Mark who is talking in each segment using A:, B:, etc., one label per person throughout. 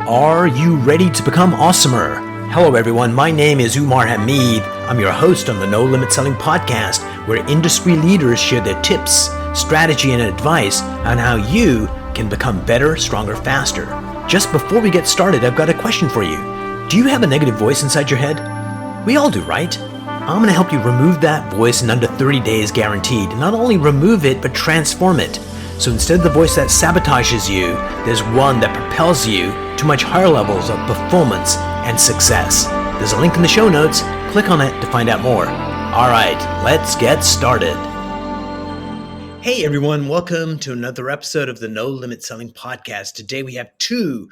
A: Are you ready to become awesomer? Hello everyone, my name is Umar. I'm your host on the No Limit Selling podcast, where industry leaders share their tips, strategy, and advice on how you can become better, stronger, faster. Just before we get started, I've got a question for you. Do you have a negative voice inside your head? We all do, right? I'm going to help you remove that voice in under 30 days guaranteed. Not only remove it, but transform it. So instead of the voice that sabotages you, there's one that propels you to much higher levels of performance and success. There's a link in the show notes. Click on it to find out more. All right, let's get started. Hey everyone, welcome to another episode of the No Limit Selling podcast. Today we have two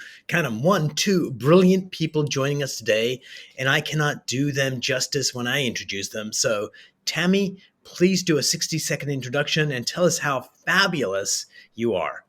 A: brilliant people joining us today, and I cannot do them justice when I introduce them. So Tammy, please do a 60-second introduction and tell us how fabulous you are.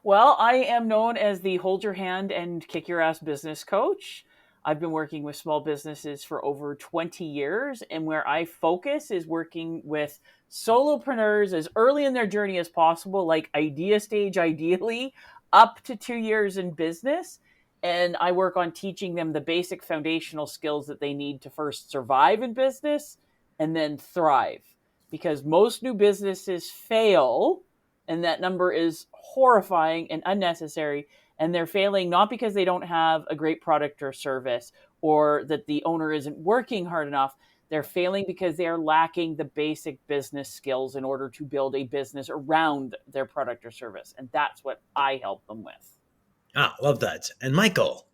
B: Well, I am known as the hold your hand and kick your ass business coach. I've been working with small businesses for over 20 years, and where I focus is working with solopreneurs as early in their journey as possible, like idea stage, ideally, up to 2 years in business. And I work on teaching them the basic foundational skills that they need to first survive in business and then thrive. Because most new businesses fail, and that number is horrifying and unnecessary. And they're failing not because they don't have a great product or service or that the owner isn't working hard enough. They're failing because they are lacking the basic business skills in order to build a business around their product or service. And that's what I help them with.
A: Love that. And Michael.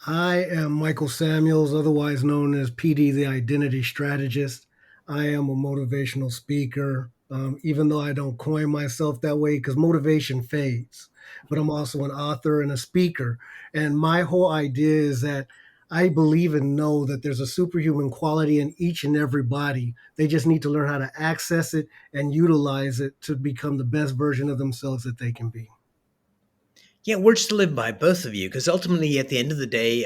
C: I am Michael Samuels, otherwise known as PD, the identity strategist. I am a motivational speaker, even though I don't coin myself that way because motivation fades. But I'm also an author and a speaker. And my whole idea is that I believe and know that there's a superhuman quality in each and every body. They just need to learn how to access it and utilize it to become the best version of themselves that they can be.
A: Yeah, words to live by, both of you, because ultimately at the end of the day,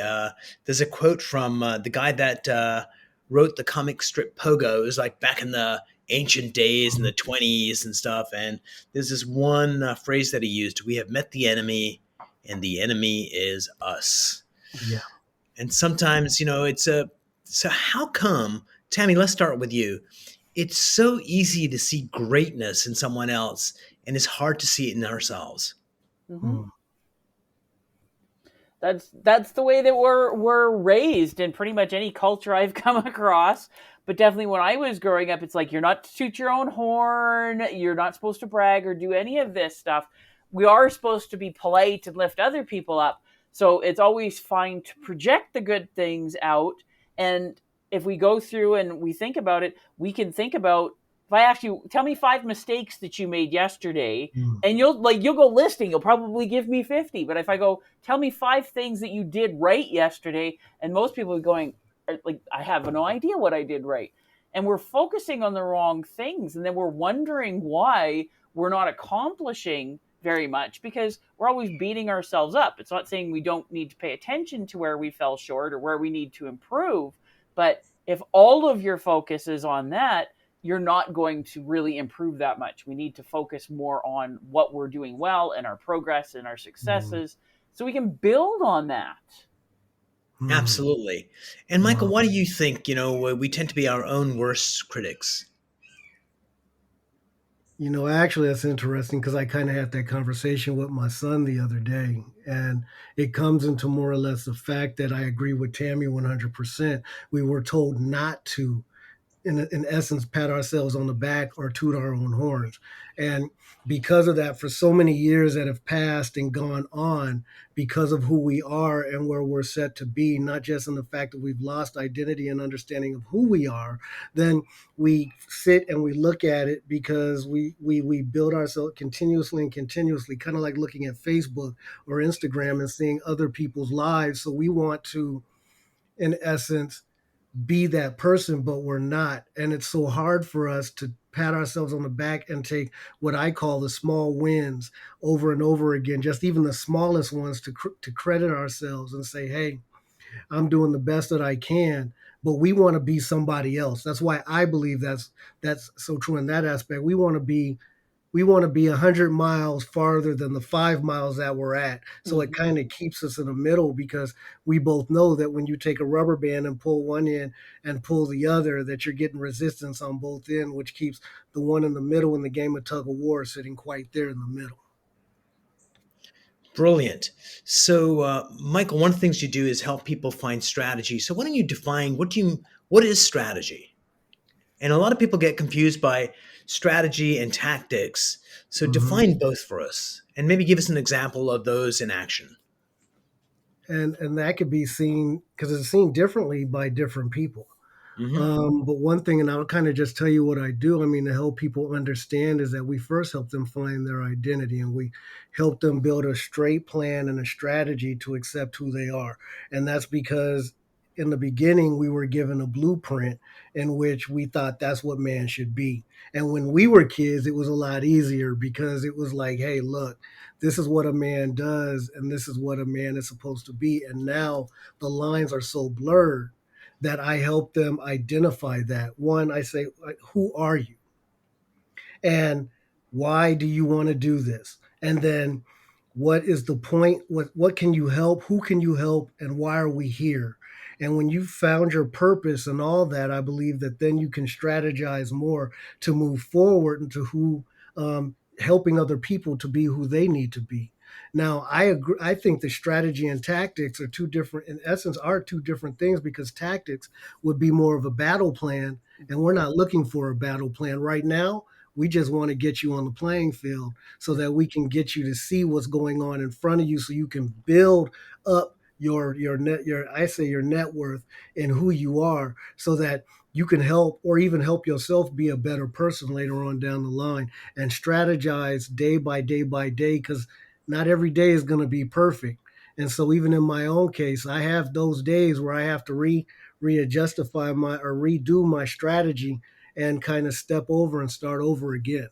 A: there's a quote from the guy that wrote the comic strip Pogo. It was like back in the ancient days in the 20s and stuff. And there's this one phrase that he used: we have met the enemy and the enemy is us.
C: Yeah.
A: And sometimes, so how come, Tammy, let's start with you. It's so easy to see greatness in someone else and it's hard to see it in ourselves.
B: Mm-hmm. That's the way that we're raised in pretty much any culture I've come across. But definitely when I was growing up, it's like, you're not to toot your own horn. You're not supposed to brag or do any of this stuff. We are supposed to be polite and lift other people up. So it's always fine to project the good things out. And if we go through and we think about it, we can think about, if I ask you, tell me 5 mistakes that you made yesterday, and you'll go listing, you'll probably give me 50. But if I go, tell me 5 things that you did right yesterday, and most people are going, like, I have no idea what I did right. And we're focusing on the wrong things. And then we're wondering why we're not accomplishing very much, because we're always beating ourselves up. It's not saying we don't need to pay attention to where we fell short or where we need to improve. But if all of your focus is on that, you're not going to really improve that much. We need to focus more on what we're doing well and our progress and our successes so we can build on that.
A: Absolutely. And Michael, why do you think, we tend to be our own worst critics?
C: Actually, that's interesting because I kind of had that conversation with my son the other day. And it comes into more or less the fact that I agree with Tammy 100%. We were told not to, in essence, pat ourselves on the back or toot our own horns. And because of that, for so many years that have passed and gone on, because of who we are and where we're set to be, not just in the fact that we've lost identity and understanding of who we are, then we sit and we look at it because we build ourselves continuously, kind of like looking at Facebook or Instagram and seeing other people's lives. So we want to, in essence, be that person, but we're not. And it's so hard for us to pat ourselves on the back and take what I call the small wins over and over again, just even the smallest ones, to credit ourselves and say, hey, I'm doing the best that I can. But we want to be somebody else. That's why I believe that's so true in that aspect. We want to be we want to be 100 miles farther than the 5 miles that we're at. So it
B: Mhm.
C: kind of keeps us in the middle, because we both know that when you take a rubber band and pull one end and pull the other, that you're getting resistance on both ends, which keeps the one in the middle in the game of tug of war sitting quite there in the middle.
A: Brilliant. So, Michael, one of the things you do is help people find strategy. So, why don't you define what is strategy? And a lot of people get confused by strategy and tactics. So,
C: Hmm.
A: define both for us, and maybe give us an example of those in action.
C: And that could be seen, because it's seen differently by different people.
A: Hmm.
C: But one thing, and I'll kind of just tell you what I do, I mean, to help people understand, is that we first help them find their identity, and we help them build a straight plan and a strategy to accept who they are. And that's because in the beginning, we were given a blueprint in which we thought that's what man should be. And when we were kids, it was a lot easier, because it was like, hey, look, this is what a man does, and this is what a man is supposed to be. And now the lines are so blurred that I help them identify that. One, I say, like, who are you? And why do you want to do this? And then what is the point? What can you help? Who can you help? And why are we here? And when you've found your purpose and all that, I believe that then you can strategize more to move forward into helping other people to be who they need to be. Now, I agree. I think the strategy and tactics are two different, in essence, are two different things, because tactics would be more of a battle plan, and we're not looking for a battle plan right now. We just want to get you on the playing field so that we can get you to see what's going on in front of you, so you can build up your net worth and who you are, so that you can help, or even help yourself be a better person later on down the line, and strategize day by day by day, because not every day is going to be perfect. And so even in my own case, I have those days where I have to readjustify my, or redo my strategy, and kind of step over and start over again.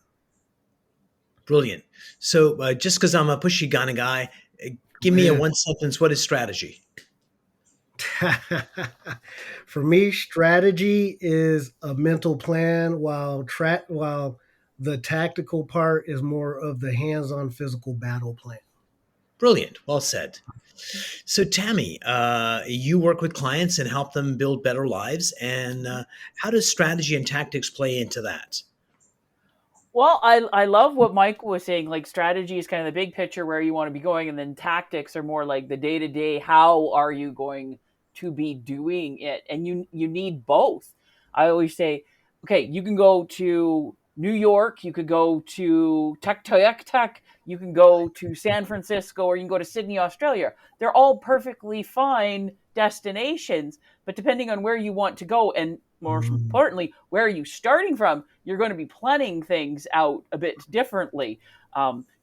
A: Brilliant. So, just because I'm a pushy kind of guy, give
C: Go
A: me a
C: ahead.
A: one sentence. What is strategy?
C: For me, strategy is a mental plan, while the tactical part is more of the hands-on physical battle plan.
A: Brilliant. Well said. So, Tammy, you work with clients and help them build better lives. And how does strategy and tactics play into that?
B: Well, I love what Mike was saying. Like strategy is kind of the big picture where you want to be going, and then tactics are more like the day to day. How are you going to be doing it? And you need both. I always say, okay, you can go to New York, you could go to Tech, you can go to San Francisco, or you can go to Sydney, Australia. They're all perfectly fine destinations, but depending on where you want to go, and more
C: Mm,
B: importantly, where are you starting from, you're going to be planning things out a bit differently.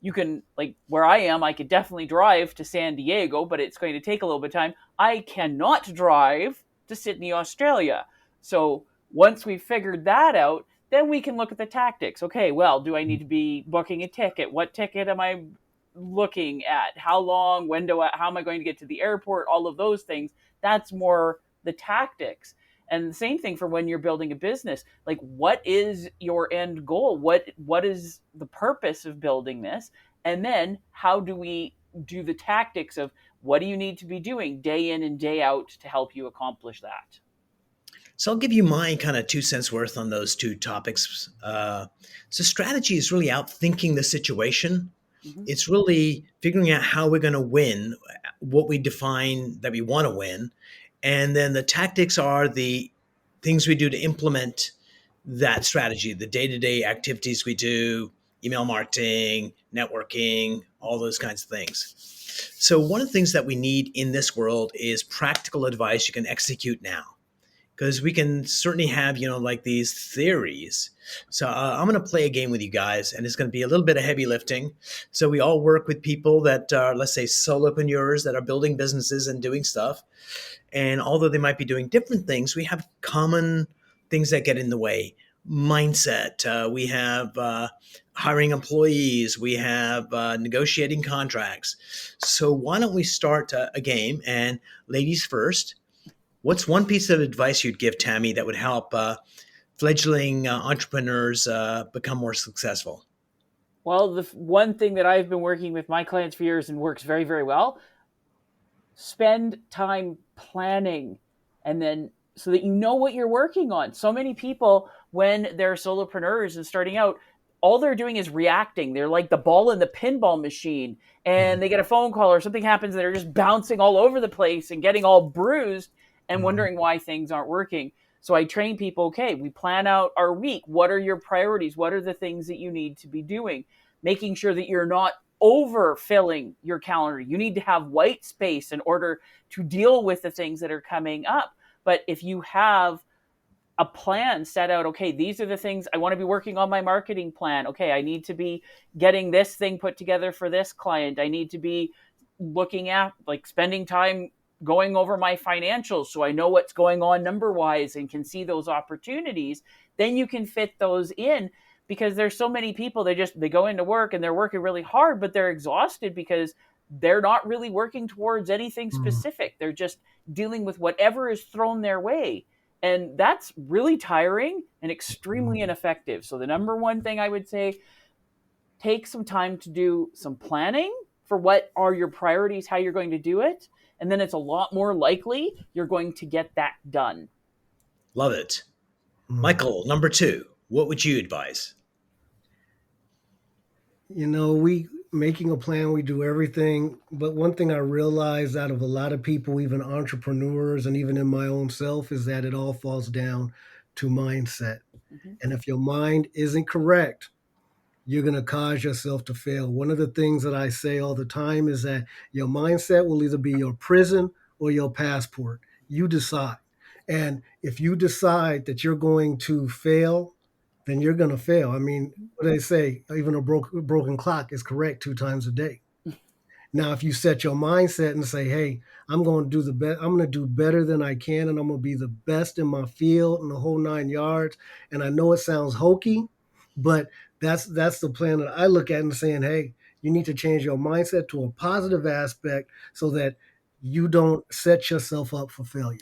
B: You can, like where I am, I could definitely drive to San Diego, but it's going to take a little bit of time. I cannot drive to Sydney, Australia. So once we've figured that out, then we can look at the tactics. Okay, well, do I need to be booking a ticket? What ticket am I looking at? How long? How am I going to get to the airport? All of those things. That's more the tactics. And the same thing for when you're building a business. Like, what is your end goal? What is the purpose of building this? And then how do we do the tactics of what do you need to be doing day in and day out to help you accomplish that?
A: So, I'll give you my kind of 2 cents worth on those two topics. So, strategy is really out thinking the situation.
B: Mm-hmm.
A: It's really figuring out how we're going to win, what we define that we want to win. And then the tactics are the things we do to implement that strategy, the day to day activities we do, email marketing, networking, all those kinds of things. So, one of the things that we need in this world is practical advice you can execute now, because we can certainly have, like these theories. So I'm going to play a game with you guys, and it's going to be a little bit of heavy lifting. So we all work with people that are, let's say, solopreneurs that are building businesses and doing stuff. And although they might be doing different things, we have common things that get in the way. Mindset. We have hiring employees. We have negotiating contracts. So why don't we start a game? And ladies first. What's one piece of advice you'd give, Tammy, that would help fledgling entrepreneurs become more successful?
B: Well, the one thing that I've been working with my clients for years and works very, very well, spend time planning, and then so that you know what you're working on. So many people, when they're solopreneurs and starting out, all they're doing is reacting. They're like the ball in the pinball machine, and they get a phone call or something happens, and they're just bouncing all over the place and getting all bruised and
C: Mhm.
B: wondering why things aren't working. So I train people, okay, we plan out our week. What are your priorities? What are the things that you need to be doing? Making sure that you're not overfilling your calendar. You need to have white space in order to deal with the things that are coming up. But if you have a plan set out, okay, these are the things I want to be working on, my marketing plan. Okay, I need to be getting this thing put together for this client. I need to be looking at, like, spending time going over my financials so I know what's going on number wise and can see those opportunities. Then you can fit those in, because there's so many people, they go into work and they're working really hard, but they're exhausted because they're not really working towards anything
C: Mhm.
B: specific. They're just dealing with whatever is thrown their way. And that's really tiring and extremely ineffective. So the number one thing I would say, take some time to do some planning for what are your priorities, how you're going to do it. And then it's a lot more likely you're going to get that done.
A: Love it.
C: Mhm.
A: Michael, number two, what would you advise?
C: We making a plan, we do everything. But one thing I realized out of a lot of people, even entrepreneurs and even in my own self, is that it all falls down to mindset.
B: Mm-hmm.
C: And if your mind isn't correct, you're going to cause yourself to fail. One of the things that I say all the time is that your mindset will either be your prison or your passport. You decide. And if you decide that you're going to fail, then you're going to fail. I mean, what they say, even a broken clock is correct 2 times a day. Now, if you set your mindset and say, "Hey, I'm going to do the best. I'm going to do better than I can, and I'm going to be the best in my field and the whole 9 yards." And I know it sounds hokey, but that's the plan that I look at and saying, "Hey, you need to change your mindset to a positive aspect so that you don't set yourself up for failure."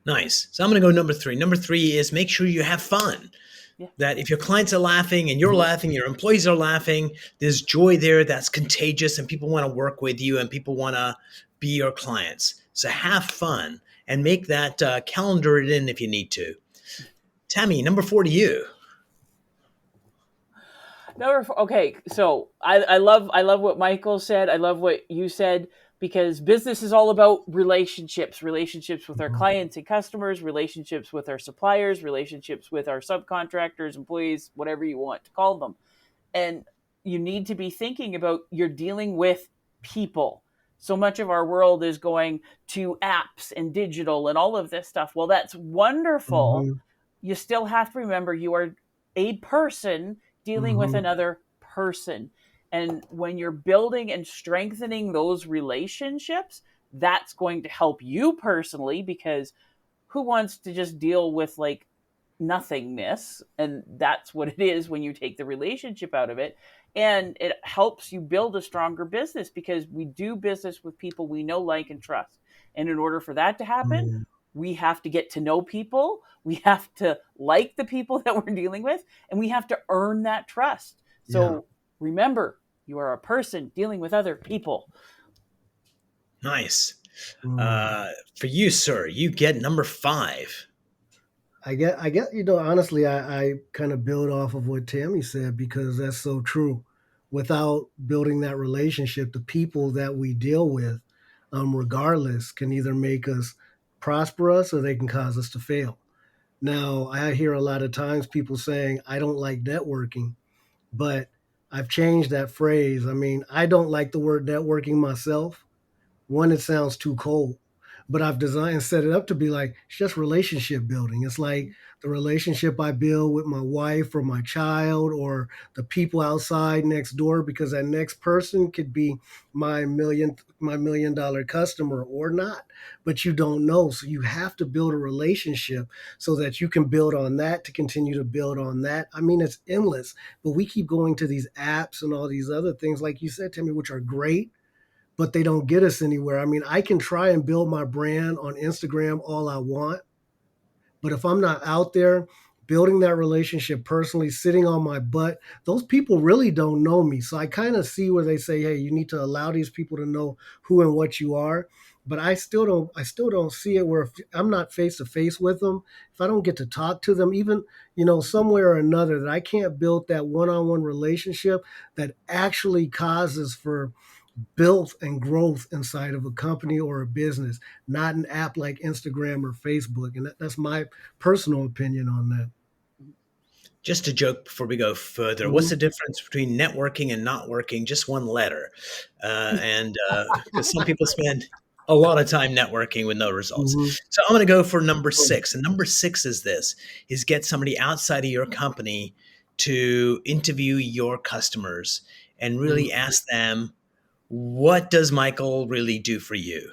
A: Nice. So I'm going to go number three. Number three is make sure you have fun.
B: Yeah.
A: That if your clients are laughing and you're laughing, your employees are laughing, there's joy there that's contagious and people want to work with you and people want to be your clients. So have fun and make that calendar it in if you need to. Tammy, number four to you.
B: Okay, so I love what Michael said. I love what you said, because business is all about relationships, relationships with our
C: Mhm.
B: clients and customers, relationships with our suppliers, relationships with our subcontractors, employees, whatever you want to call them. And you need to be thinking about, you're dealing with people. So much of our world is going to apps and digital and all of this stuff. Well, that's wonderful.
C: Mhm.
B: You still have to remember you are a person dealing with
C: Mhm.
B: another person. And when you're building and strengthening those relationships, that's going to help you personally, because who wants to just deal with, like, nothingness? And that's what it is when you take the relationship out of it. And it helps you build a stronger business, because we do business with people we know, like, and trust. And in order for that to happen,
C: Mhm.
B: we have to get to know people, we have to like the people that we're dealing with, and we have to earn that trust.
C: Yeah.
B: So remember, you are a person dealing with other people.
A: Nice.
C: Mm.
A: Uh, for you, sir, you get number five.
C: I get, honestly, I kind of build off of what Tammy said because that's so true. Without building that relationship, the people that we deal with, regardless, can either make us prosperous or they can cause us to fail. Now, I hear a lot of times people saying, "I don't like networking," but I've changed that phrase. I mean, I don't like the word networking myself. One, it sounds too cold, but I've designed set it up to be like it's just relationship building. It's like the relationship I build with my wife or my child or the people outside next door, because that next person could be my $1 million customer or not, but you don't know. So you have to build a relationship so that you can build on that to continue to build on that. I mean, it's endless, but we keep going to these apps and all these other things, like you said, Timmy, which are great, but they don't get us anywhere. I mean, I can try and build my brand on Instagram all I want, but if I'm not out there building that relationship personally, sitting on my butt. Those people really don't know me. So I kind of see where they say, hey, you need to allow these people to know who and what you are. But I still don't see it where if I'm not face to face with them, if I don't get to talk to them, even, somewhere or another, that I can't build that one-on-one relationship that actually causes for built and growth inside of a company or a business, not an app like Instagram or Facebook. And that's my personal opinion on that.
A: Just a joke before we go further. What's
C: Mhm.
A: the difference between networking and not working? Just one letter. And because some people spend a lot of time networking with no results.
C: Mhm.
A: So I'm going to go for number six. And number six is this, is get somebody outside of your company to interview your customers and really ask them, what does Michael really do for you?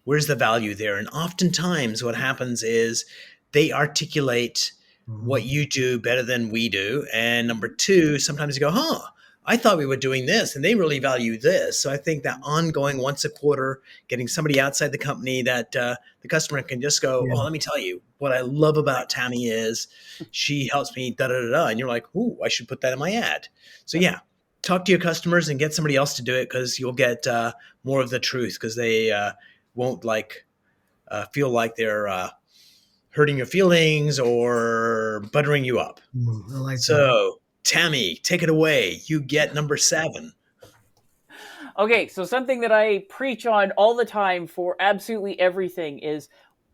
A: Where's the value there? And oftentimes what happens is they articulate what
C: Mhm.
A: you do better than we do. And number two, sometimes you go, I thought we were doing this and they really value this. So I think that ongoing once a quarter, getting somebody outside the company that the customer can just go,
C: Yeah.
A: let me tell you, what I love about Tammy is she helps me da da da da. And you're like, ooh, I should put that in my ad. So yeah, talk to your customers and get somebody else to do it because you'll get more of the truth because they won't feel like they're hurting your feelings or buttering you up.
C: I like that.
A: So, Tammy, take it away. You get number seven.
B: Okay, so something that I preach on all the time for absolutely everything is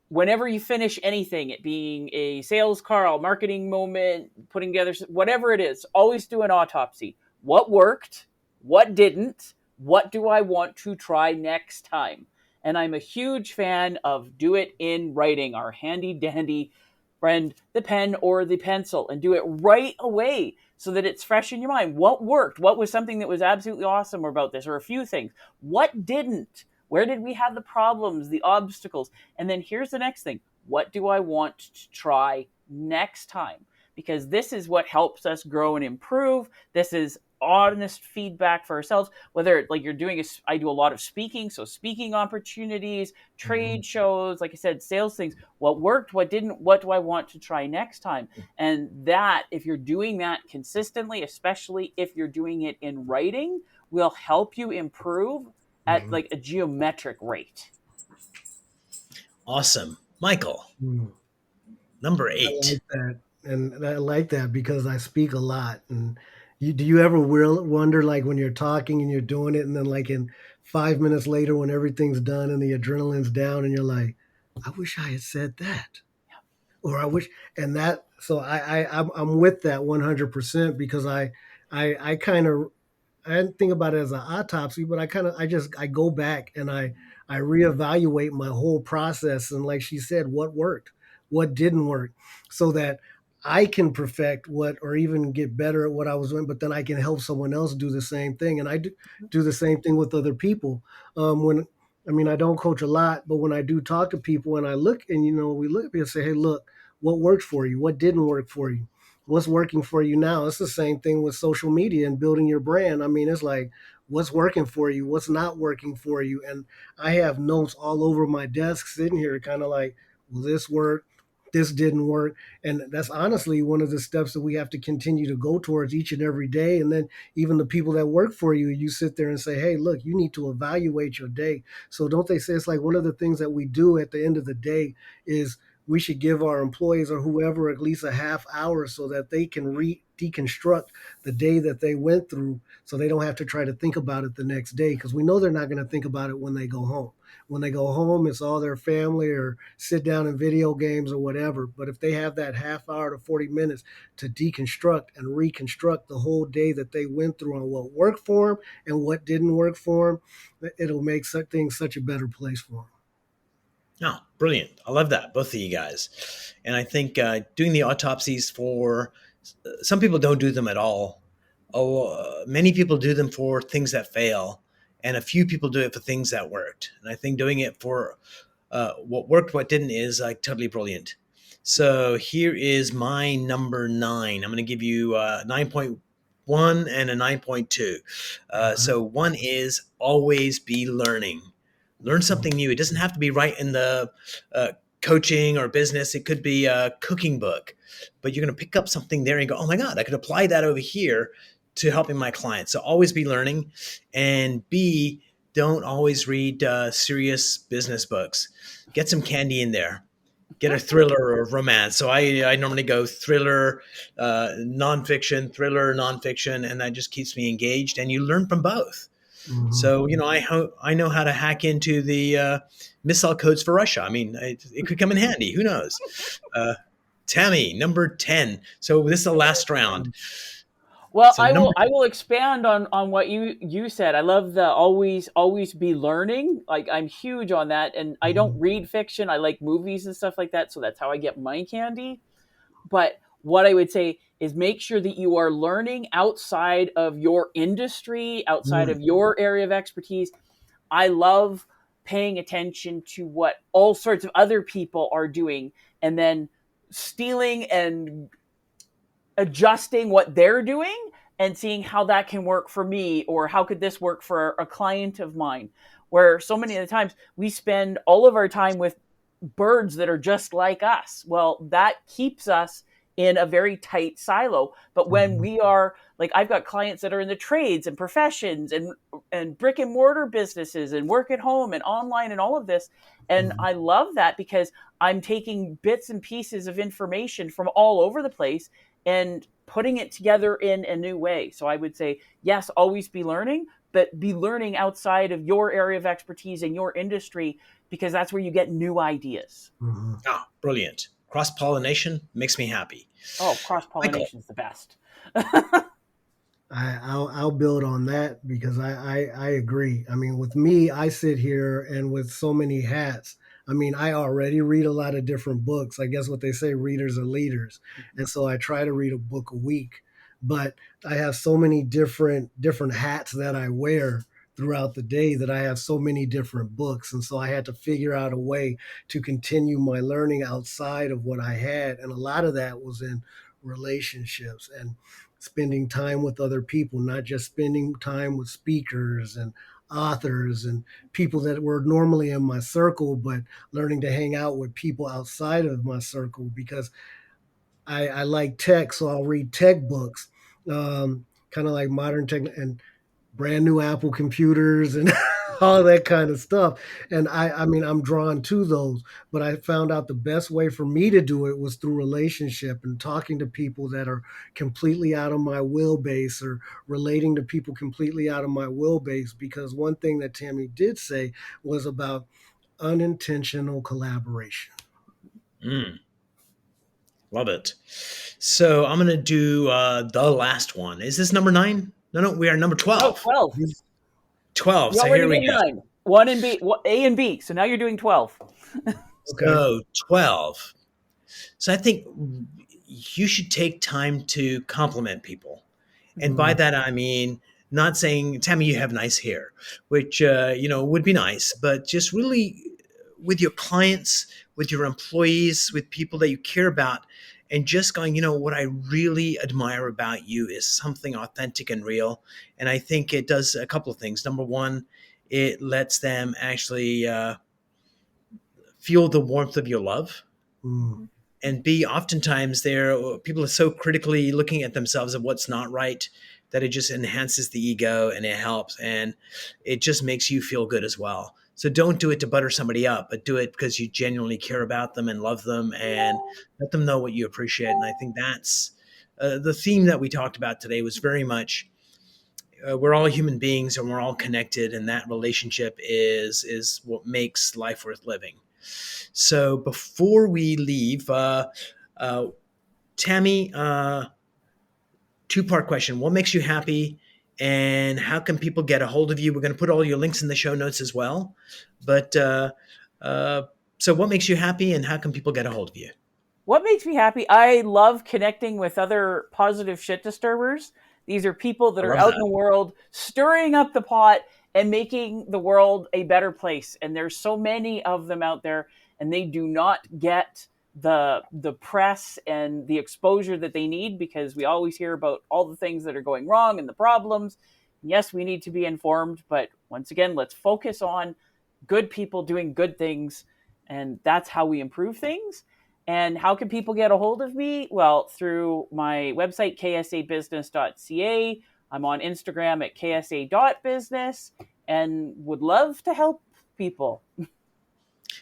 B: whenever you finish anything, it being a sales call, marketing moment, putting together whatever it is, always do an autopsy. What worked? What didn't? What do I want to try next time? And I'm a huge fan of do it in writing, our handy dandy friend, the pen or the pencil, and do it right away so that it's fresh in your mind. What worked? What was something that was absolutely awesome about this, or a few things? What didn't? Where did we have the problems, the obstacles? And then here's the next thing. What do I want to try next time? Because this is what helps us grow and improve. This is honest feedback for ourselves. Whether like you're doing, I do a lot of speaking, so speaking opportunities,
C: Mhm.
B: trade shows, like I said, sales things. What worked, what didn't, what do I want to try next time? And that, if you're doing that consistently, especially if you're doing it in writing, will help you improve at
C: Mhm.
B: like a geometric rate.
A: Awesome. Michael,
C: Mhm.
A: number
C: I like
A: eight.
C: that, and I like that because I speak a lot. And do you ever wonder, like, when you're talking and you're doing it, and then like in 5 minutes later, when everything's done and the adrenaline's down, and you're like, I wish I had said that, or I wish, and that. So I'm with that 100% because I kind of, I didn't think about it as an autopsy, but I go back and I reevaluate my whole process, and like she said, what worked, what didn't work, so that I can perfect what or even get better at what I was doing, but then I can help someone else do the same thing, and I do the same thing with other people. When I mean, I don't coach a lot, but when I do talk to people and I look and we look at people and say, hey, look, what worked for you, what didn't work for you, what's working for you now. It's the same thing with social media and building your brand. I mean, it's like what's working for you, what's not working for you. And I have notes all over my desk sitting here, kind of like, well, this worked, this didn't work. And that's honestly one of the steps that we have to continue to go towards each and every day. And then even the people that work for you, you sit there and say, hey, look, you need to evaluate your day. So don't they say it's like one of the things that we do at the end of the day is we should give our employees or whoever at least a half hour so that they can deconstruct the day that they went through so they don't have to try to think about it the next day, because we know they're not going to think about it when they go home. When they go home, it's all their family or sit down in video games or whatever. But if they have that half hour to 40 minutes to deconstruct and reconstruct the whole day that they went through on what worked for them and what didn't work for them, it'll make things such a better place for them.
A: Oh, brilliant. I love that, both of you guys. And I think doing the autopsies for some people don't do them at all. Many people do them for things that fail, and a few people do it for things that worked. And I think doing it for what worked, what didn't is like totally brilliant. So here is my number nine. I'm going to give you 9.1 and a 9.2.
C: Uh-huh.
A: So one is always be learning. Learn something new. It doesn't have to be right in the coaching or business. It could be a cooking book, but you're going to pick up something there and go, oh my God, I could apply that over here to helping my clients. So always be learning. And B, don't always read serious business books. Get some candy in there. Get a thriller or romance. So I normally go thriller, nonfiction, and that just keeps me engaged. And you learn from both.
C: Mm-hmm.
A: So, I know how to hack into the missile codes for Russia. I mean, it could come in handy. Who knows? Tammy, number 10. So this is the last round.
B: Well,
A: So
B: I will expand on what you said. I love the always be learning. Like, I'm huge on that, and I don't read fiction. I like movies and stuff like that, so that's how I get my candy. But what I would say is make sure that you are learning outside of your industry, outside of your area of expertise. I love paying attention to what all sorts of other people are doing, and then stealing and adjusting what they're doing and seeing how that can work for me, or how could this work for a client of mine, where so many of the times we spend all of our time with birds that are just like us. Well, that keeps us in a very tight silo. But when we are like, I've got clients that are in the trades and professions and brick and mortar businesses and work at home and online and all of this. And I love that because I'm taking bits and pieces of information from all over the place and putting it together in a new way. So I would say, yes, always be learning, but be learning outside of your area of expertise and your industry, because that's where you get new ideas.
C: Mm-hmm.
A: Oh, brilliant. Cross-pollination makes me happy.
B: Oh, cross-pollination is the best.
C: I'll build on that because I agree. I mean, with me, I sit here and with so many hats. I mean, I already read a lot of different books. I guess what they say, readers are leaders. And so I try to read a book a week, but I have so many different hats that I wear throughout the day that I have so many different books. And so I had to figure out a way to continue my learning outside of what I had. And a lot of that was in relationships and spending time with other people, not just spending time with speakers and authors and people that were normally in my circle, but learning to hang out with people outside of my circle because I like tech, so I'll read tech books, kind of like modern tech and brand new Apple computers and all that kind of stuff. And I mean, I'm drawn to those, but I found out the best way for me to do it was through relationship and talking to people that are completely out of my wheelbase or relating to people completely out of my wheelbase. Because one thing that Tammy did say was about unintentional collaboration.
A: Love it. So I'm going to do the last one. Is this number 9? No, we are number 12.
B: Oh, 12.
A: 12.
B: You
A: So
B: already
A: here we
B: did
A: go.
B: 9. 1 and B, A and B. So now you're doing 12.
A: So 12. So I think you should take time to compliment people. And by that, I mean, not saying, Tammy, you have nice hair, which, would be nice, but just really with your clients, with your employees, with people that you care about, and just going, what I really admire about you is something authentic and real. And I think it does a couple of things. Number one, it lets them actually feel the warmth of your love. And B, oftentimes people are so critically looking at themselves of what's not right that it just enhances the ego and it helps. And it just makes you feel good as well. So don't do it to butter somebody up, but do it because you genuinely care about them and love them and let them know what you appreciate. And I think that's the theme that we talked about today was very much we're all human beings and we're all connected. And that relationship is what makes life worth living. So before we leave, Tammy, 2-part question. What makes you happy and how can people get a hold of you? We're going to put all your links in the show notes as well. But so what makes you happy and how can people get a hold of you?
B: What makes me happy? I love connecting with other positive shit disturbers. These are people that are out in the world stirring up the pot and making the world a better place. And there's so many of them out there and they do not get the press and the exposure that they need because we always hear about all the things that are going wrong and the problems. Yes, we need to be informed, but once again, let's focus on good people doing good things And that's how we improve things. And how can people get a hold of me? Well, through my website, ksabusiness.ca. I'm on Instagram at ksa.business and would love to help people.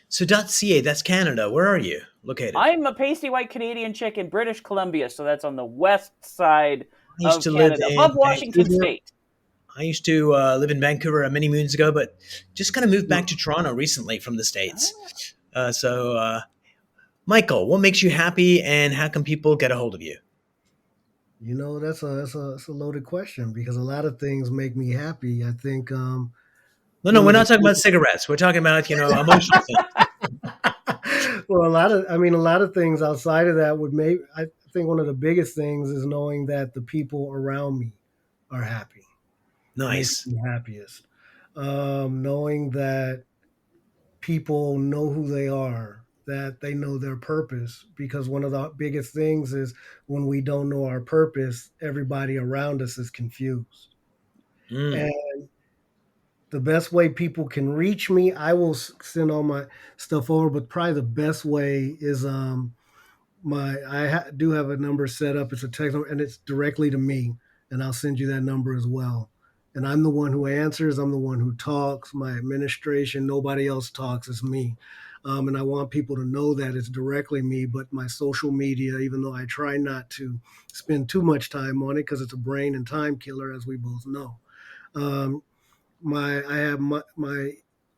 A: So .ca, that's Canada. Where are you located?
B: I'm a pasty white Canadian chick in British Columbia, so that's on the west side
A: I used
B: of
A: to live
B: Canada,
A: in
B: above Washington
A: Vancouver.
B: State.
A: I used to live in Vancouver many moons ago, but just kind of moved back to Toronto recently from the States. Michael, what makes you happy and how can people get a hold of you?
C: You know, that's a loaded question because a lot of things make me happy. I think
A: No,
C: one
A: we're
C: of the
A: not talking about cigarettes. We're talking about, emotional things.
C: well, a lot of things outside of that would make. I think one of the biggest things is knowing that the people around me are happy. Makes
A: Nice.
C: me happiest. Knowing that people know who they are, that they know their purpose, because one of the biggest things is when we don't know our purpose, everybody around us is confused.
A: Mm.
C: And the best way people can reach me, I will send all my stuff over, but probably the best way is do have a number set up. It's a text number and it's directly to me, and I'll send you that number as well. And I'm the one who answers. I'm the one who talks. My administration, nobody else talks. It's me. And I want people to know that it's directly me. But my social media, even though I try not to spend too much time on it because it's a brain and time killer, as we both know. Um, I have my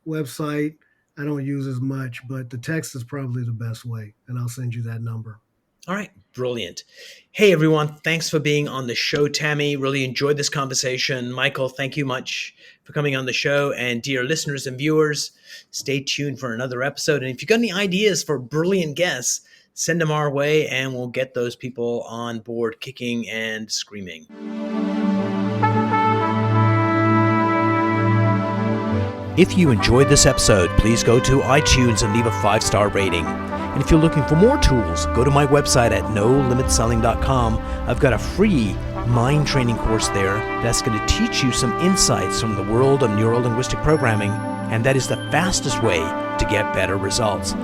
C: website. I don't use as much, but the text is probably the best way, and I'll send you that number.
A: All right, brilliant. Hey, everyone. Thanks for being on the show, Tammy. Really enjoyed this conversation. Michael, thank you much for coming on the show. And dear listeners and viewers, stay tuned for another episode. And if you've got any ideas for brilliant guests, send them our way, and we'll get those people on board kicking and screaming. If you enjoyed this episode, please go to iTunes and leave a 5-star rating. And if you're looking for more tools, go to my website at nolimitselling.com. I've got a free mind training course there that's going to teach you some insights from the world of neuro-linguistic programming, and that is the fastest way to get better results.